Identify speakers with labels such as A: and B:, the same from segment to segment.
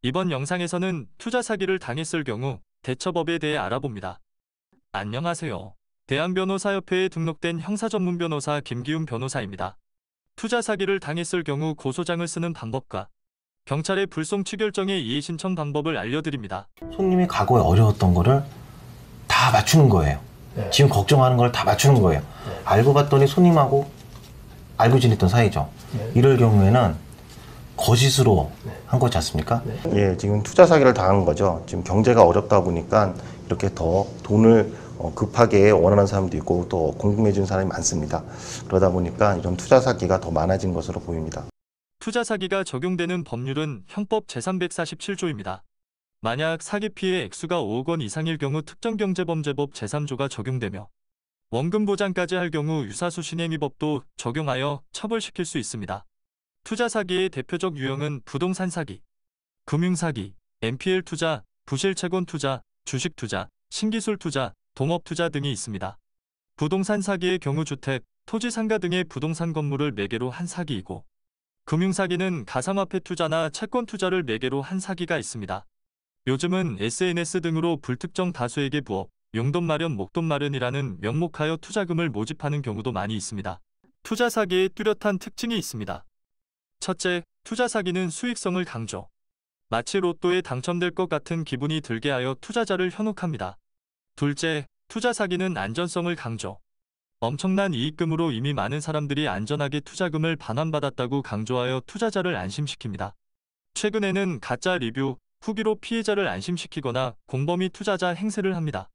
A: 이번 영상에서는 투자 사기를 당했을 경우 대처법에 대해 알아봅니다. 안녕하세요. 대한변호사협회에 등록된 형사전문 변호사 김기훈 변호사입니다. 투자 사기를 당했을 경우 고소장을 쓰는 방법과 경찰의 불송 취결정의 이의 신청 방법을 알려드립니다.
B: 손님이 과거에 어려웠던 거를 다 맞추는 거예요.
C: 네.
B: 지금 걱정하는 걸 다 맞추는 거예요.
C: 네.
B: 알고 봤더니 손님하고 알고 지냈던 사이죠.
C: 네.
B: 이럴 경우에는 거짓으로
C: 네.
B: 한 거지 않습니까?
C: 네.
D: 예, 지금 투자 사기를 당한 거죠. 지금 경제가 어렵다 보니까 이렇게 더 돈을 급하게 원하는 사람도 있고 또 궁금해 주는 사람이 많습니다. 그러다 보니까 이런 투자 사기가 더 많아진 것으로 보입니다.
A: 투자 사기가 적용되는 법률은 형법 제347조입니다. 만약 사기 피해 액수가 5억 원 이상일 경우 특정경제범죄법 제3조가 적용되며 원금 보장까지 할 경우 유사수신행위법도 적용하여 처벌시킬 수 있습니다. 투자 사기의 대표적 유형은 부동산 사기, 금융사기, NPL 투자, 부실채권 투자, 주식 투자, 신기술 투자, 동업 투자 등이 있습니다. 부동산 사기의 경우 주택, 토지 상가 등의 부동산 건물을 매개로 한 사기이고, 금융사기는 가상화폐 투자나 채권 투자를 매개로 한 사기가 있습니다. 요즘은 SNS 등으로 불특정 다수에게 부업, 용돈 마련, 목돈 마련이라는 명목하여 투자금을 모집하는 경우도 많이 있습니다. 투자 사기의 뚜렷한 특징이 있습니다. 첫째, 투자 사기는 수익성을 강조. 마치 로또에 당첨될 것 같은 기분이 들게 하여 투자자를 현혹합니다. 둘째, 투자 사기는 안전성을 강조. 엄청난 이익금으로 이미 많은 사람들이 안전하게 투자금을 반환받았다고 강조하여 투자자를 안심시킵니다. 최근에는 가짜 리뷰, 후기로 피해자를 안심시키거나 공범위 투자자 행세를 합니다.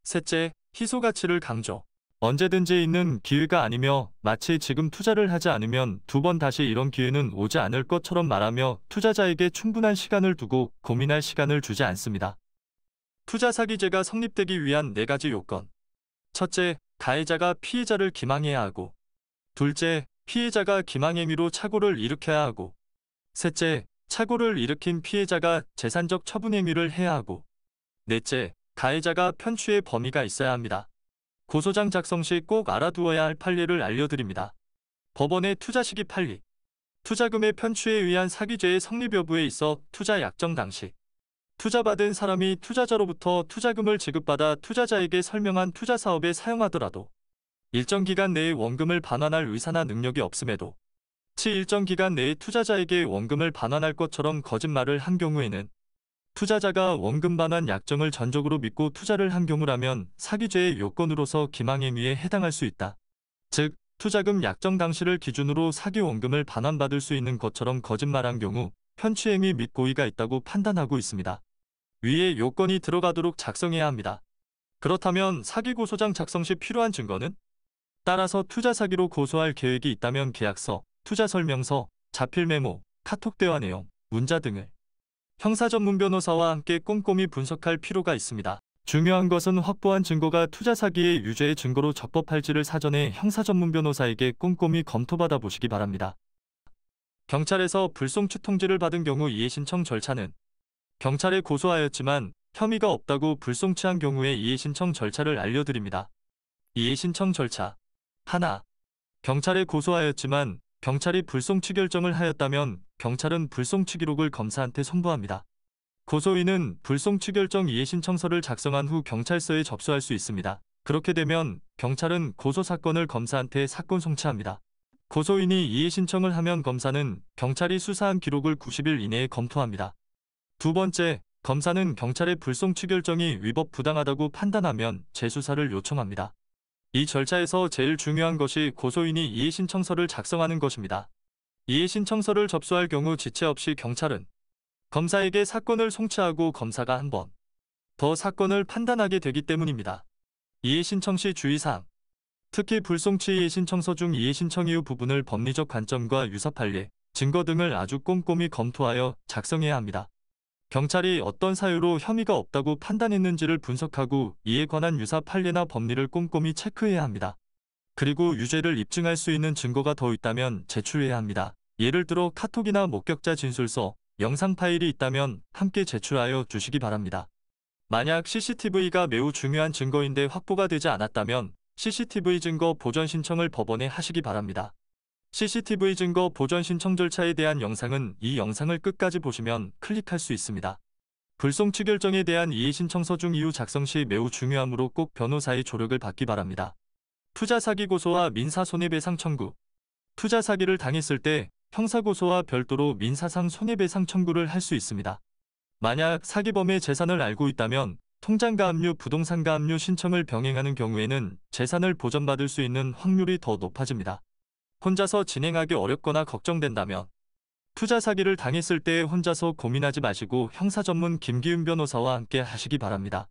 A: 셋째, 희소 가치를 강조. 언제든지 있는 기회가 아니며 마치 지금 투자를 하지 않으면 두 번 다시 이런 기회는 오지 않을 것처럼 말하며 투자자에게 충분한 시간을 두고 고민할 시간을 주지 않습니다. 투자 사기죄가 성립되기 위한 4가지 요건. 첫째, 가해자가 피해자를 기망해야 하고, 둘째, 피해자가 기망행위로 착오를 일으켜야 하고, 셋째, 착오를 일으킨 피해자가 재산적 처분행위를 해야 하고, 넷째, 가해자가 편취의 범위가 있어야 합니다. 고소장 작성 시 꼭 알아두어야 할 판례를 알려드립니다. 법원의 투자 시기 판례. 투자금의 편취에 의한 사기죄의 성립 여부에 있어 투자 약정 당시 투자받은 사람이 투자자로부터 투자금을 지급받아 투자자에게 설명한 투자사업에 사용하더라도 일정 기간 내에 원금을 반환할 의사나 능력이 없음에도 일정 기간 내에 투자자에게 원금을 반환할 것처럼 거짓말을 한 경우에는 투자자가 원금 반환 약정을 전적으로 믿고 투자를 한 경우라면 사기죄의 요건으로서 기망행위에 해당할 수 있다. 즉, 투자금 약정 당시를 기준으로 사기 원금을 반환받을 수 있는 것처럼 거짓말한 경우 편취행위 및 고의가 있다고 판단하고 있습니다. 위에 요건이 들어가도록 작성해야 합니다. 그렇다면 사기 고소장 작성 시 필요한 증거는? 따라서 투자 사기로 고소할 계획이 있다면 계약서, 투자 설명서, 자필 메모, 카톡 대화 내용, 문자 등을 형사 전문 변호사와 함께 꼼꼼히 분석할 필요가 있습니다. 중요한 것은 확보한 증거가 투자 사기의 유죄의 증거로 적법할지를 사전에 형사 전문 변호사에게 꼼꼼히 검토받아 보시기 바랍니다. 경찰에서 불송치 통지를 받은 경우 이의 신청 절차는 경찰에 고소하였지만 혐의가 없다고 불송치한 경우의 이의 신청 절차를 알려드립니다. 이의 신청 절차. 하나, 경찰에 고소하였지만 경찰이 불송치 결정을 하였다면 경찰은 불송치 기록을 검사한테 송부합니다. 고소인은 불송치 결정 이의 신청서를 작성한 후 경찰서에 접수할 수 있습니다. 그렇게 되면 경찰은 고소 사건을 검사한테 사건 송치합니다. 고소인이 이의 신청을 하면 검사는 경찰이 수사한 기록을 90일 이내에 검토합니다. 두 번째, 검사는 경찰의 불송치 결정이 위법 부당하다고 판단하면 재수사를 요청합니다. 이 절차에서 제일 중요한 것이 고소인이 이의 신청서를 작성하는 것입니다. 이의 신청서를 접수할 경우 지체 없이 경찰은 검사에게 사건을 송치하고 검사가 한 번 더 사건을 판단하게 되기 때문입니다. 이의 신청 시 주의사항. 특히 불송치 이의 신청서 중 이의 신청 이후 부분을 법리적 관점과 유사 판례, 증거 등을 아주 꼼꼼히 검토하여 작성해야 합니다. 경찰이 어떤 사유로 혐의가 없다고 판단했는지를 분석하고 이에 관한 유사 판례나 법리를 꼼꼼히 체크해야 합니다. 그리고 유죄를 입증할 수 있는 증거가 더 있다면 제출해야 합니다. 예를 들어 카톡이나 목격자 진술서, 영상 파일이 있다면 함께 제출하여 주시기 바랍니다. 만약 CCTV가 매우 중요한 증거인데 확보가 되지 않았다면 CCTV 증거 보전 신청을 법원에 하시기 바랍니다. CCTV 증거 보전 신청 절차에 대한 영상은 이 영상을 끝까지 보시면 클릭할 수 있습니다. 불송치 결정에 대한 이의신청서 중 이후 작성 시 매우 중요하므로 꼭 변호사의 조력을 받기 바랍니다. 투자 사기 고소와 민사 손해배상 청구. 투자 사기를 당했을 때 형사고소와 별도로 민사상 손해배상 청구를 할 수 있습니다. 만약 사기범의 재산을 알고 있다면 통장가압류, 부동산가압류 신청을 병행하는 경우에는 재산을 보전받을 수 있는 확률이 더 높아집니다. 혼자서 진행하기 어렵거나 걱정된다면 투자 사기를 당했을 때 혼자서 고민하지 마시고 형사 전문 김기훈 변호사와 함께 하시기 바랍니다.